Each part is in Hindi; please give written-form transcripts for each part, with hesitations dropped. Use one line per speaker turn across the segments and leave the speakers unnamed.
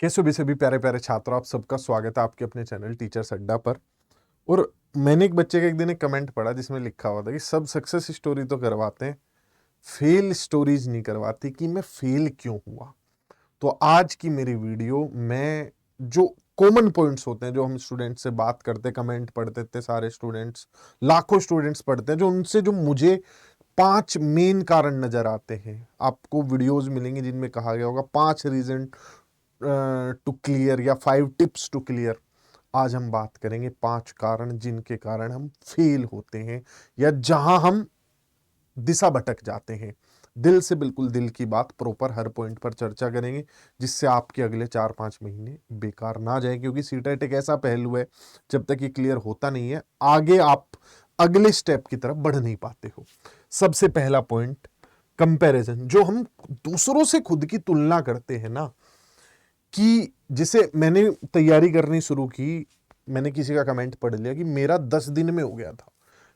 कैसे हो भी सभी प्यारे प्यारे छात्रों, आप सबका स्वागत है आपके अपने चैनल टीचर्स अड्डा पर। और मैंने एक बच्चे का एक दिन एक कमेंट पढ़ा जिसमें लिखा हुआ था कि सब सक्सेस स्टोरी तो करवाते हैं, फेल स्टोरीज नहीं करवाती कि मैं फेल क्यों हुआ। तो आज की मेरी वीडियो में जो कॉमन पॉइंट्स होते हैं, जो हम स्टूडेंट से बात करते, कमेंट पढ़ते इतने सारे स्टूडेंट्स, लाखों स्टूडेंट्स पढ़ते हैं, जो उनसे जो मुझे 5 मेन कारण नजर आते हैं। आपको वीडियोस मिलेंगे जिनमें कहा गया होगा 5 रीजन टू क्लियर या 5 टिप्स टू क्लियर। आज हम बात करेंगे 5 कारण जिनके कारण हम फेल होते हैं या जहां हम दिशा भटक जाते हैं। दिल से, बिल्कुल दिल की बात, प्रॉपर हर पॉइंट पर चर्चा करेंगे जिससे आपके अगले 4-5 महीने बेकार ना जाए, क्योंकि सीटेट एक ऐसा पहलू है, जब तक ये क्लियर होता नहीं है आगे आप अगले स्टेप की तरफ बढ़ नहीं पाते हो। सबसे पहला पॉइंट, कंपैरिजन। जो हम दूसरों से खुद की तुलना करते हैं ना, कि जिसे मैंने तैयारी करनी शुरू की, मैंने किसी का कमेंट पढ़ लिया कि मेरा 10 दिन में हो गया था,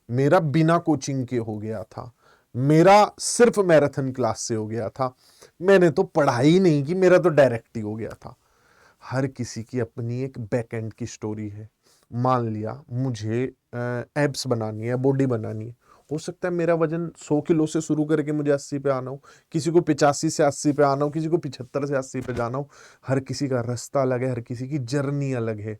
मेरा बिना कोचिंग के हो गया था, मेरा सिर्फ मैराथन क्लास से हो गया था, मैंने तो पढ़ाई नहीं की, मेरा तो डायरेक्ट ही हो गया था। हर किसी की अपनी एक बैक एंड की स्टोरी है। मान लिया मुझे एब्स बनानी है, बॉडी बनानी है, हो सकता है मेरा वजन 100 किलो से शुरू करके मुझे 80 पे आना हो, किसी को 85 से 80 पे आना हो, किसी को 75 से 80 पे जाना हो। हर किसी का रास्ता अलग है, हर किसी की जर्नी अलग है।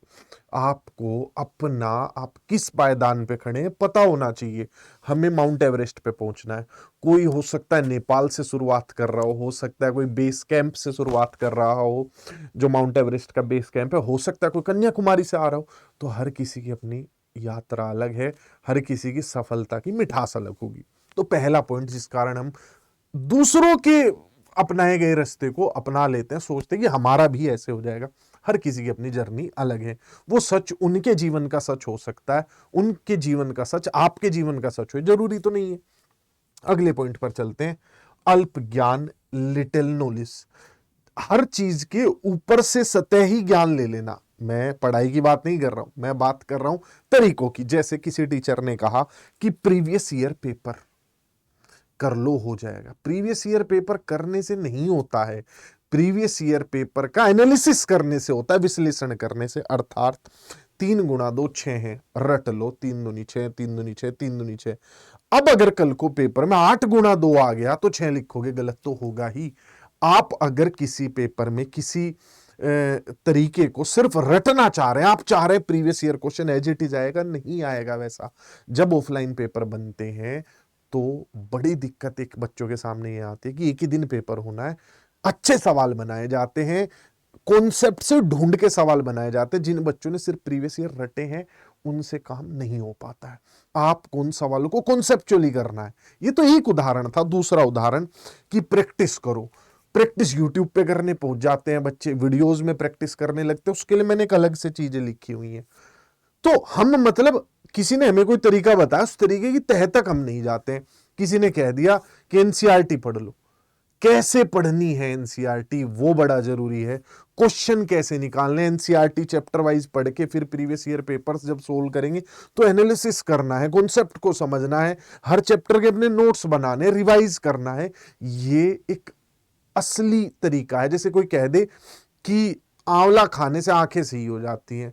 आपको अपना, आप किस पायदान पे खड़े हैं पता होना चाहिए। हमें माउंट एवरेस्ट पे पहुंचना है। कोई हो सकता है नेपाल से शुरुआत कर रहा हो सकता है कोई बेस कैंप से शुरुआत कर रहा हो, जो माउंट एवरेस्ट का बेस कैंप है, हो सकता है कोई कन्याकुमारी से आ रहा हो। तो हर किसी की अपनी यात्रा अलग है, हर किसी की सफलता की मिठास अलग होगी। तो पहला पॉइंट जिस कारण हम दूसरों के अपनाए गए रास्ते को अपना लेते हैं, सोचते हैं कि हमारा भी ऐसे हो जाएगा। हर किसी की अपनी जर्नी अलग है। वो सच उनके जीवन का सच हो सकता है, उनके जीवन का सच आपके जीवन का सच हो, जरूरी तो नहीं है। अगले पॉइंट पर चलते हैं, अल्प ज्ञान, लिटिल नॉलेज। हर चीज के ऊपर से सतही ज्ञान ले लेना। मैं पढ़ाई की बात नहीं कर रहा हूं, मैं बात कर रहा हूं तरीकों की। जैसे किसी टीचर ने कहा कि प्रीवियस ईयर पेपर कर लो, हो जाएगा। प्रीवियस ईयर पेपर करने से नहीं होता है, प्रीवियस ईयर पेपर का एनालिसिस करने से होता है, विश्लेषण करने से। अर्थात 3 गुणा 2 6 है, रट लो, 3 दूनी 6, 3 दूनी 6, 3 दूनी 6। अब अगर कल को पेपर में 8 गुणा 2 आ गया तो 6 लिखोगे, गलत तो होगा ही। आप अगर किसी पेपर में किसी तरीके को सिर्फ रटना चाह रहे हैं, आप चाह रहे हैं previous year question as it is आएगा, नहीं आएगा वैसा। जब ऑफलाइन पेपर बनते हैं तो बड़ी दिक्कत एक बच्चों के सामने ये आती है कि एक ही दिन पेपर होना है, अच्छे सवाल बनाए जाते हैं, कॉन्सेप्ट से ढूंढ के सवाल बनाए जाते हैं। जिन बच्चों ने सिर्फ प्रीवियस ईयर रटे हैं उनसे काम नहीं हो पाता है। आप कौन सवालों को कॉन्सेप्चुअली करना है। ये तो एक उदाहरण था। दूसरा उदाहरण कि प्रैक्टिस करो। प्रैक्टिस यूट्यूब पे करने पहुंच जाते हैं बच्चे, वीडियोस में प्रैक्टिस करने लगते हैं, उसके लिए मैंने एक अलग से चीजें लिखी हुई हैं। तो हम मतलब किसी ने हमें कोई तरीका बताया, उस तरीके की तह तक हम नहीं जाते हैं। किसी ने कह दिया कि एनसीईआरटी पढ़ लो, कैसे पढ़नी है एनसीईआरटी वो बड़ा जरूरी है। क्वेश्चन कैसे निकालने, एनसीईआरटी चैप्टर वाइज पढ़ के फिर प्रीवियस ईयर पेपर्स जब सोल्व करेंगे तो एनालिसिस करना है, कॉन्सेप्ट को समझना है, हर चैप्टर के अपने नोट्स बनाने, रिवाइज करना है। ये एक असली तरीका है। जैसे कोई कह दे कि आंवला खाने से आंखें सही हो जाती हैं,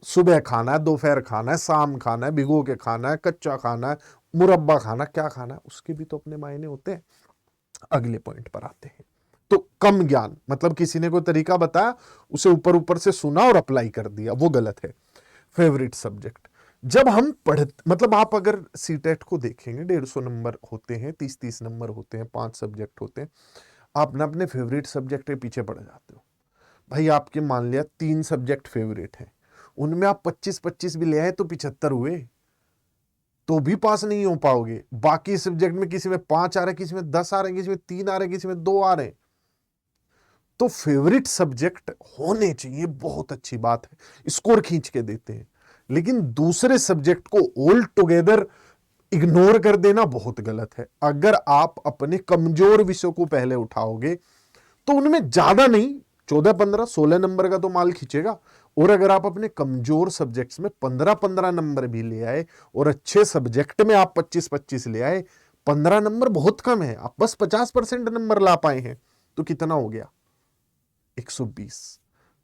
सुबह खाना है, दोपहर खाना है, शाम खाना है, भिगो के खाना है, कच्चा खाना है, मुरब्बा खाना, क्या खाना है, उसके भी तो अपने मायने होते हैं। अगले पॉइंट पर आते हैं। तो कम ज्ञान मतलब किसी ने कोई तरीका बताया, उसे ऊपर ऊपर से सुना और अप्लाई कर दिया, वो गलत है। फेवरेट सब्जेक्ट, जब हम पढ़ मतलब आप अगर सीटेट को देखेंगे 150 नंबर होते हैं, 30-30 नंबर होते हैं, 5 सब्जेक्ट होते हैं। आप ना अपने फेवरेट सब्जेक्ट के पीछे पड़ जाते हो। भाई आपके मान लिया 3 सब्जेक्ट फेवरेट हैं, उनमें आप 25-25 भी ले आए तो 75 हुए, तो भी पास नहीं हो पाओगे। बाकी सब्जेक्ट में किसी में 5 आ रहे, किसी में 10 आ रहे, किसी में 3 आ रहे, किसी में 2 आ रहे। तो फेवरेट सब्जेक्ट होने चाहिए, बहुत अच्छी बात है, स्कोर खींच के देते हैं। लेकिन दूसरे सब्जेक्ट को ऑल टुगेदर इग्नोर कर देना बहुत गलत है। अगर आप अपने कमजोर विषयों को पहले उठाओगे तो उनमें ज्यादा नहीं, 14-15-16 नंबर का तो माल खींचेगा। और अगर आप अपने कमजोर सब्जेक्ट्स में 15-15 नंबर भी ले आए और अच्छे सब्जेक्ट में आप 25-25 ले आए, 15 नंबर बहुत कम है, आप बस 50% नंबर ला पाए हैं, तो कितना हो गया? 120।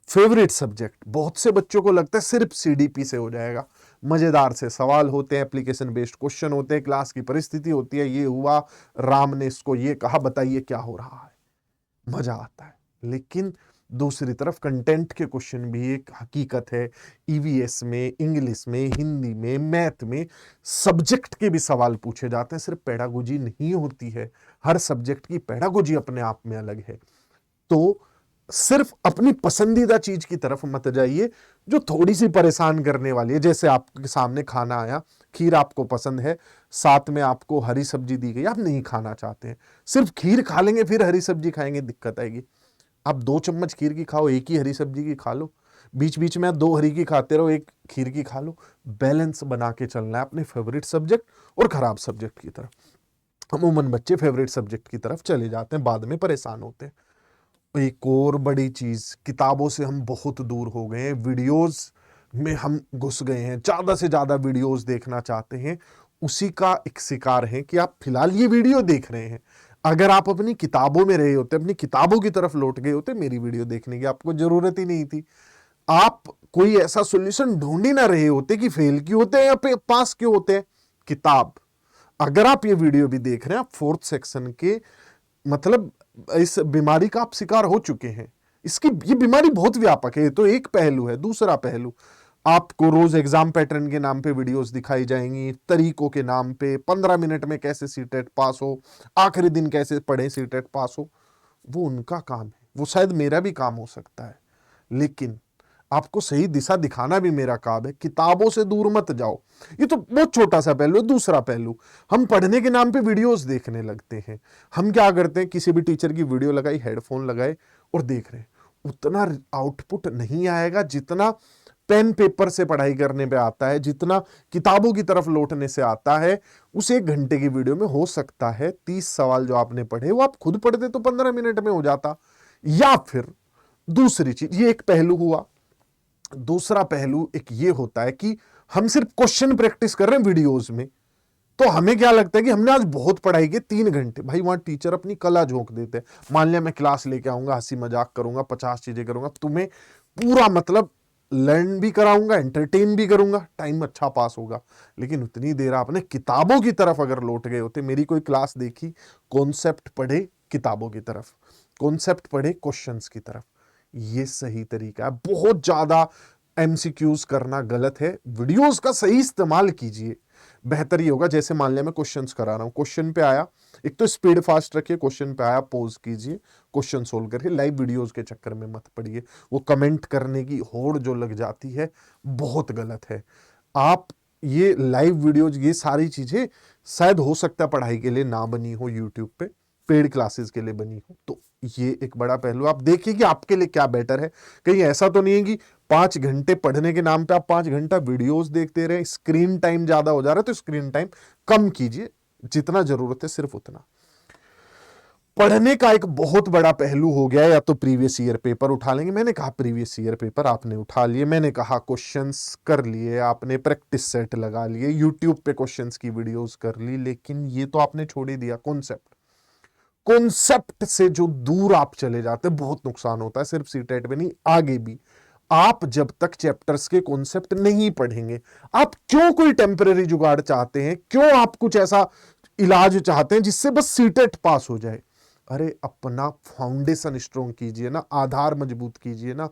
फेवरेट सब्जेक्ट, बहुत से बच्चों को लगता है सिर्फ सीडीपी से हो जाएगा। मजेदार से सवाल होते हैं, एप्लीकेशन बेस्ड क्वेश्चन होते हैं, क्लास की परिस्थिति होती है, ये हुआ, राम ने इसको ये कहा, बताइए क्या हो रहा है, मजा आता है। लेकिन दूसरी तरफ कंटेंट के क्वेश्चन भी एक हकीकत है। ईवीएस में, इंग्लिश में, हिंदी में, मैथ में सब्जेक्ट के भी सवाल पूछे जाते हैं। सिर्फ पेडागोजी नहीं होती है, हर सब्जेक्ट की पेडागोजी अपने आप में अलग है। तो सिर्फ अपनी पसंदीदा चीज की तरफ मत जाइए जो थोड़ी सी परेशान करने वाली है। जैसे आपके सामने खाना आया, खीर आपको पसंद है, साथ में आपको हरी सब्जी दी गई, आप नहीं खाना चाहते हैं, सिर्फ खीर खा लेंगे फिर हरी सब्जी खाएंगे, दिक्कत आएगी। आप 2 चम्मच खीर की खाओ, एक ही हरी सब्जी की खा लो, बीच बीच में 2 हरी की खाते रहो, एक खीर की खा लो। बैलेंस बना के चलना है अपने फेवरेट सब्जेक्ट और खराब सब्जेक्ट की तरफ। अमूमन बच्चे फेवरेट सब्जेक्ट की तरफ चले जाते हैं, बाद में परेशान होते हैं। एक और बड़ी चीज, किताबों से हम बहुत दूर हो गए हैं, वीडियोस में हम घुस गए हैं, ज्यादा से ज्यादा वीडियोस देखना चाहते हैं। उसी का एक शिकार है कि आप फिलहाल ये वीडियो देख रहे हैं। अगर आप अपनी किताबों में रहे होते, अपनी किताबों की तरफ लौट गए होते, मेरी वीडियो देखने की आपको जरूरत ही नहीं थी। आप कोई ऐसा सॉल्यूशन ढूंढ ही ना रहे होते कि फेल क्यों होते हैं या पास क्यों होते हैं। किताब, अगर आप ये वीडियो भी देख रहे हैं, आप 4th सेक्शन के मतलब इस बीमारी का आप शिकार हो चुके हैं। इसकी ये बीमारी बहुत व्यापक है, तो एक पहलू है। दूसरा पहलू, आपको रोज एग्जाम पैटर्न के नाम पे वीडियोस दिखाई जाएंगी, तरीकों के नाम पे, 15 मिनट में कैसे सीटेट पास हो, आखिरी दिन कैसे पढ़े सीटेट पास हो। वो उनका काम है, वो शायद मेरा भी काम हो सकता है, लेकिन आपको सही दिशा दिखाना भी मेरा काम है। किताबों से दूर मत जाओ। ये तो बहुत छोटा सा पहलू है। दूसरा पहलू, हम पढ़ने के नाम पे वीडियोस देखने लगते हैं। हम क्या करते हैं, किसी भी टीचर की वीडियो लगाई, हेडफोन लगाए और देख रहे हैं। उतना आउटपुट नहीं आएगा जितना पेन पेपर से पढ़ाई करने पे आता है, जितना किताबों की तरफ लौटने से आता है। उस 1 घंटे की वीडियो में हो सकता है 30 सवाल जो आपने पढ़े वो आप खुद पढ़ते तो 15 मिनट में हो जाता। या फिर दूसरी चीज, ये एक पहलू हुआ। दूसरा पहलू एक ये होता है कि हम सिर्फ क्वेश्चन प्रैक्टिस कर रहे हैं वीडियोस में, तो हमें क्या लगता है कि हमने आज बहुत पढ़ाई की, 3 घंटे। भाई वहां टीचर अपनी कला झोंक देते हैं। मान लिया मैं क्लास लेके आऊंगा, हंसी मजाक करूंगा, 50 चीजें करूंगा, तुम्हें पूरा मतलब लर्न भी कराऊंगा, एंटरटेन भी करूंगा, टाइम अच्छा पास होगा। लेकिन उतनी देर आपने किताबों की तरफ अगर लौट गए होते, मेरी कोई क्लास देखी, कॉन्सेप्ट पढ़े किताबों की तरफ, कॉन्सेप्ट पढ़े क्वेश्चंस की तरफ, ये सही तरीका है। बहुत ज्यादा एमसीक्यूज करना गलत है। वीडियोस का सही इस्तेमाल कीजिए, बेहतर ये होगा। जैसे मान लिया मैं क्वेश्चंस करा रहा हूं, क्वेश्चन पे आया, एक तो स्पीड फास्ट रखिए, क्वेश्चन पे आया पॉज कीजिए, क्वेश्चन सोल्व करिए। लाइव वीडियोस के चक्कर में मत पड़िए, वो कमेंट करने की होड़ जो लग जाती है बहुत गलत है। आप ये लाइव वीडियोज, ये सारी चीजें शायद हो सकता है पढ़ाई के लिए ना बनी हो, यूट्यूब पे पेड क्लासेस के लिए बनी हो। तो ये एक बड़ा पहलू, आप देखिए कि आपके लिए क्या बेटर है। कहीं ऐसा तो नहीं है कि 5 घंटे पढ़ने के नाम पे आप 5 घंटा वीडियोस देखते रहे, स्क्रीन टाइम ज्यादा हो जा रहा है, तो स्क्रीन टाइम कम कीजिए, जितना जरूरत है सिर्फ उतना। पढ़ने का एक बहुत बड़ा पहलू हो गया है, या तो प्रीवियस ईयर पेपर उठा लेंगे। मैंने कहा प्रीवियस ईयर पेपर आपने उठा लिए, मैंने कहा क्वेश्चंस कर लिए, आपने प्रैक्टिस सेट लगा लिए, यूट्यूब पे क्वेश्चंस की वीडियोस कर ली, लेकिन ये तो आपने छोड़ ही दिया कॉन्सेप्ट। कॉन्सेप्ट से जो दूर आप चले जाते हैं बहुत नुकसान होता है, सिर्फ सीटेट में नहीं, आगे भी। आप जब तक चैप्टर्स के कॉन्सेप्ट नहीं पढ़ेंगे, आप क्यों कोई टेम्पररी जुगाड़ चाहते हैं, क्यों आप कुछ ऐसा इलाज चाहते हैं जिससे बस सीटेट पास हो जाए। अरे अपना फाउंडेशन स्ट्रॉन्ग कीजिए ना, आधार मजबूत कीजिए ना,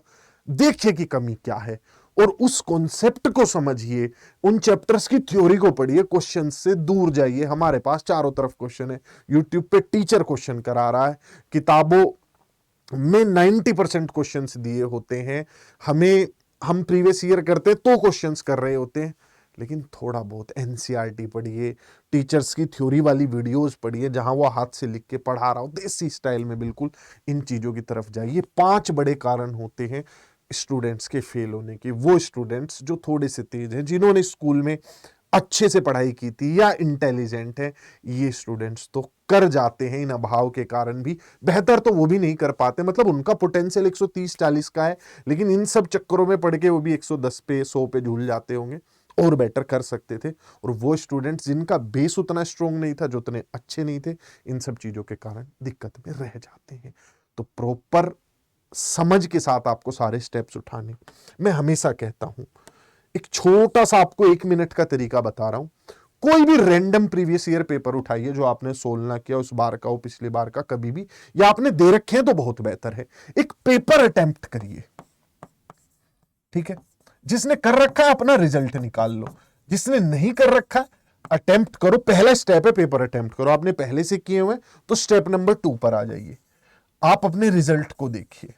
देखिए कि कमी क्या है और उस कॉन्सेप्ट को समझिए, उन चैप्टर्स की थ्योरी को पढ़िए, क्वेश्चन से दूर जाइए। हमारे पास चारों तरफ क्वेश्चन है, यूट्यूब पे टीचर क्वेश्चन करा रहा है, किताबों में 90% क्वेश्चंस दिए होते हैं, हम प्रीवियस ईयर करते हैं तो क्वेश्चंस कर रहे होते हैं। लेकिन थोड़ा बहुत एनसीईआरटी पढ़िए, टीचर्स की थ्योरी वाली वीडियोस पढ़िए, जहां वो हाथ से लिख के पढ़ा रहा हो देसी स्टाइल में, बिल्कुल इन चीजों की तरफ जाइए। 5 बड़े कारण होते हैं स्टूडेंट्स के फेल होने के। वो स्टूडेंट्स जो थोड़े से तेज हैं, जिन्होंने स्कूल में अच्छे से पढ़ाई की थी या इंटेलिजेंट है, ये स्टूडेंट्स तो कर जाते हैं इन अभाव के कारण भी। बेहतर तो वो भी नहीं कर पाते, मतलब उनका पोटेंशियल 130-40 का है, लेकिन इन सब चक्करों में पढ़ के वो भी 110 पे 100 पे झूल जाते होंगे, और बेटर कर सकते थे। और वो स्टूडेंट्स जिनका बेस उतना स्ट्रांग नहीं था, जो उतने अच्छे नहीं थे, इन सब चीजों के कारण दिक्कत में रह जाते हैं। तो प्रॉपर समझ के साथ आपको सारे स्टेप्स उठाने। मैं हमेशा कहता हूं, एक छोटा सा आपको 1 मिनट का तरीका बता रहा हूं। कोई भी रैंडम प्रीवियस ईयर पेपर उठाइए जो आपने सोल्व ना किया, उस बार का हो, पिछली बार का, कभी भी, या आपने दे रखे हैं तो बहुत बेहतर है, एक पेपर अटेम्प्ट करिए। ठीक है, जिसने कर रखा है अपना रिजल्ट निकाल लो, जिसने नहीं कर रखा अटेम्प्ट करो। पहला स्टेप है पेपर अटेम्प्ट करो। आपने पहले से किए हुए तो स्टेप नंबर 2 पर आ जाइए। आप अपने रिजल्ट को देखिए।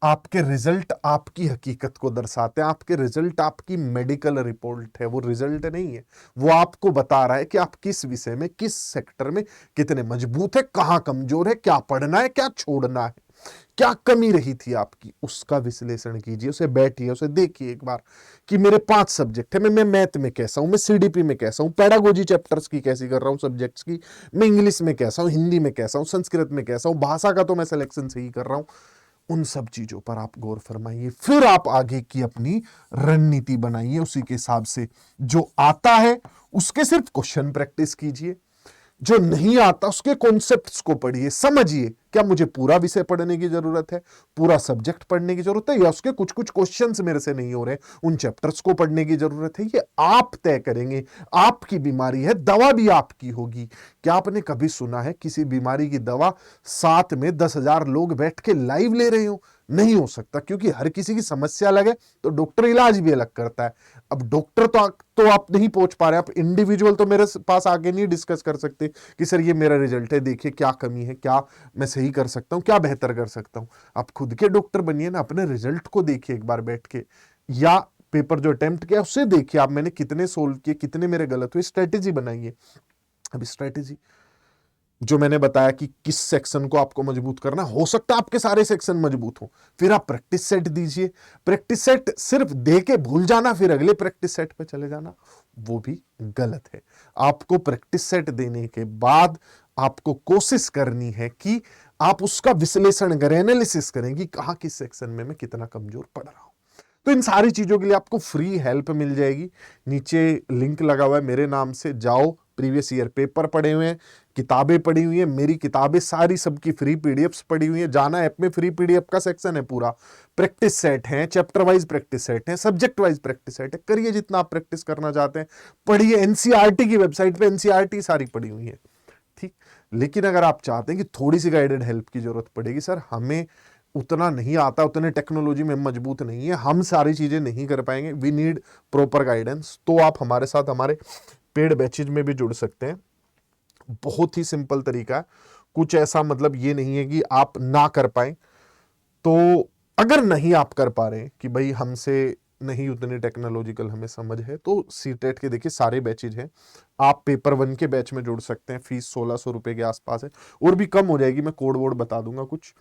आपके रिजल्ट आपकी हकीकत को दर्शाते हैं। आपके रिजल्ट आपकी मेडिकल रिपोर्ट है, वो रिजल्ट नहीं है। वो आपको बता रहा है कि आप किस विषय में, किस सेक्टर में कितने मजबूत है, कहां कमजोर है, क्या पढ़ना है, क्या छोड़ना है, क्या कमी रही थी आपकी, उसका विश्लेषण कीजिए। उसे बैठिए, उसे देखिए एक बार कि मेरे 5 सब्जेक्ट है, मैं मैथ में कैसा हूं, मैं सीडीपी में कैसा हूं, पेडागोजी चैप्टर्स की कैसी कर रहा हूं, सब्जेक्ट्स की, मैं इंग्लिश में कैसा हूं, हिंदी में कैसा हूं, संस्कृत में कैसा हूं, भाषा का तो मैं सिलेक्शन सही कर रहा हूं। उन सब चीजों पर आप गौर फरमाइए, फिर आप आगे की अपनी रणनीति बनाइए। उसी के हिसाब से जो आता है उसके सिर्फ क्वेश्चन प्रैक्टिस कीजिए, जो नहीं आता उसके कॉन्सेप्ट्स को पढ़िए, समझिए क्या मुझे पूरा विषय पढ़ने की जरूरत है, पूरा सब्जेक्ट पढ़ने की जरूरत है, या उसके कुछ कुछ क्वेश्चंस मेरे से नहीं हो रहे, उन चैप्टर्स को पढ़ने की जरूरत है। ये आप तय करेंगे। आपकी बीमारी है, दवा भी आपकी होगी। क्या आपने कभी सुना है किसी बीमारी की दवा साथ में 10,000 लोग बैठ के लाइव ले रहे हो? नहीं हो सकता, क्योंकि हर किसी की समस्या अलग है, तो डॉक्टर इलाज भी अलग करता है। अब डॉक्टर तो आप नहीं पहुंच पा रहे, आप इंडिविजुअल तो मेरे पास आके नहीं डिस्कस कर सकते कि सर ये मेरा रिजल्ट है, देखिए क्या कमी है, क्या मैं सही कर सकता हूं, क्या बेहतर कर सकता हूं। आप खुद के डॉक्टर बनिए ना, अपने रिजल्ट को देखिए एक बार बैठ के, या पेपर जो अटेम्प्ट किया उससे देखिए आप मैंने कितने सोल्व किए, कितने मेरे गलत हुए, स्ट्रेटेजी बनाइए। अब स्ट्रेटेजी जो मैंने बताया कि किस सेक्शन को आपको मजबूत करना, हो सकता है आपके सारे सेक्शन मजबूत हो, फिर आप प्रैक्टिस सेट दीजिए। प्रैक्टिस सेट सिर्फ दे के भूल जाना फिर अगले प्रैक्टिस सेट पे चले जाना, वो भी गलत है। आपको प्रैक्टिस सेट देने के बाद आपको कोशिश करनी है कि आप उसका विश्लेषण करें, एनालिसिस करें कि कहां किस सेक्शन में मैं कितना कमजोर पड़ रहा हूं। तो इन सारी चीजों के लिए आपको फ्री हेल्प मिल जाएगी। नीचे लिंक लगा हुआ है मेरे नाम से, जाओ, प्रीवियस ईयर पेपर पढ़े हुए हैं, किताबें पढ़ी हुई है, मेरी किताबें सारी सबकी फ्री पीडीएफ्स पढ़ी हुई है। जाना ऐप में, फ्री पीडीएफ का सेक्शन है पूरा, प्रैक्टिस सेट है, चैप्टर वाइज प्रैक्टिस सेट है, सब्जेक्ट वाइज प्रैक्टिस सेट है। करिए जितना आप प्रैक्टिस करना चाहते हैं, पढ़िए। एनसीईआरटी की वेबसाइट पे एनसीईआरटी सारी पढ़ी हुई है, ठीक। लेकिन अगर आप चाहते हैं कि थोड़ी सी गाइडेड हेल्प की जरूरत पड़ेगी, सर हमें उतना नहीं आता, उतने टेक्नोलॉजी में मजबूत नहीं है, हम सारी चीजें नहीं कर पाएंगे, वी नीड प्रॉपर गाइडेंस, तो आप हमारे साथ हमारे पेड बैचेज में भी जुड़ सकते हैं। बहुत ही सिंपल तरीका है, कुछ ऐसा मतलब ये नहीं है कि आप ना कर पाए। तो अगर नहीं आप कर पा रहे कि भाई हमसे नहीं उतनी टेक्नोलॉजिकल हमें समझ है, तो सीटेट के देखिए सारे बैचेज हैं। आप पेपर 1 के बैच में जुड़ सकते हैं, फीस 1600 रुपए के आसपास है, और भी कम हो जाएगी, मैं कोड वोड बता दूंगा कुछ।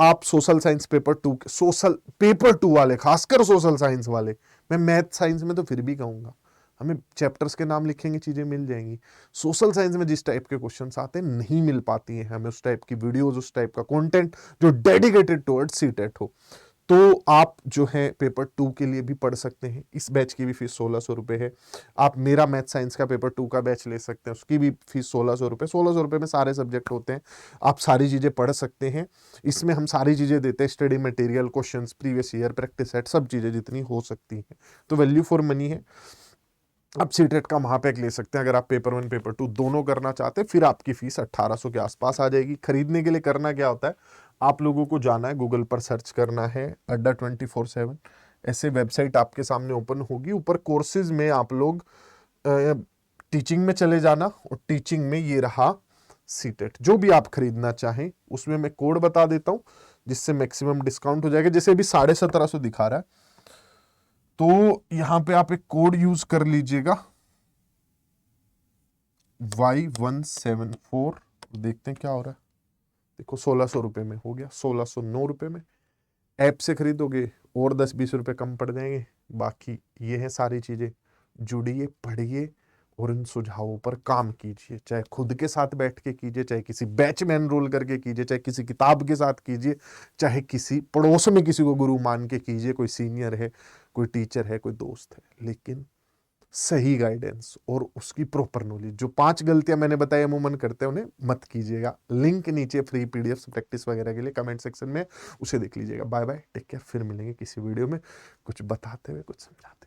आप social science paper 2, social paper 2 वाले, खासकर सोशल साइंस वाले, मैं मैथ साइंस में तो फिर भी कहूंगा हमें चैप्टर्स के नाम लिखेंगे चीजें मिल जाएंगी। सोशल साइंस में जिस टाइप के क्वेश्चंस आते हैं नहीं मिल पाती हैं हमें, उस टाइप की वीडियोस, उस टाइप का कंटेंट जो डेडिकेटेड टुवर्ड्स सीटेट हो। तो आप जो है पेपर 2 के लिए भी पढ़ सकते हैं। इस बैच की भी फीस 1600 रुपए है। आप मेरा मैथ साइंस का पेपर 2 का बैच ले सकते हैं, उसकी भी फीस 1600 रुपए। 1600 रुपए में सारे सब्जेक्ट होते हैं, आप सारी चीजें पढ़ सकते हैं। इसमें हम सारी चीजें देते हैं, study material, questions, previous year, practice set, सब चीजें जितनी हो सकती हैं। तो वैल्यू फॉर मनी है। आप सीटेट का महापैक ले सकते हैं अगर आप पेपर 1 पेपर 2 दोनों करना चाहते हैं, फिर आपकी फीस 1800 के आसपास आ जाएगी। खरीदने के लिए करना क्या होता है, आप लोगों को जाना है, गूगल पर सर्च करना है अड्डा 24/7, ऐसे वेबसाइट आपके सामने ओपन होगी। ऊपर कोर्सेज में आप लोग टीचिंग में चले जाना, और टीचिंग में ये रहा सीटेट। जो भी आप खरीदना चाहें उसमें मैं कोड बता देता हूँ, जिससे मैक्सिमम डिस्काउंट हो जाएगा। जैसे अभी 1750 दिखा रहा है, तो यहां पे आप एक कोड यूज कर लीजिएगा, Y174। देखते हैं क्या हो रहा है। देखो 1600 रुपए में हो गया, 1609 रुपए में। ऐप से खरीदोगे और 10-20 रुपए कम पड़ जाएंगे। बाकी ये है सारी चीजें, जुड़िए, पढ़िए और इन सुझावों पर काम कीजिए। चाहे खुद के साथ बैठ के कीजिए, चाहे किसी बैच में एनरोल करके कीजिए, चाहे किसी किताब के साथ कीजिए, चाहे किसी पड़ोस में किसी को गुरु मान के कीजिए, कोई सीनियर है, कोई टीचर है, कोई दोस्त है। लेकिन सही गाइडेंस और उसकी प्रॉपर नॉलेज। जो 5 गलतियां मैंने बताई अमूमन करते हैं, उन्हें मत कीजिएगा। लिंक नीचे फ्री पीडीएफ प्रैक्टिस वगैरह के लिए कमेंट सेक्शन में, उसे देख लीजिएगा। Bye bye, take care. फिर मिलेंगे किसी वीडियो में कुछ बताते हुए, कुछ समझाते हुए।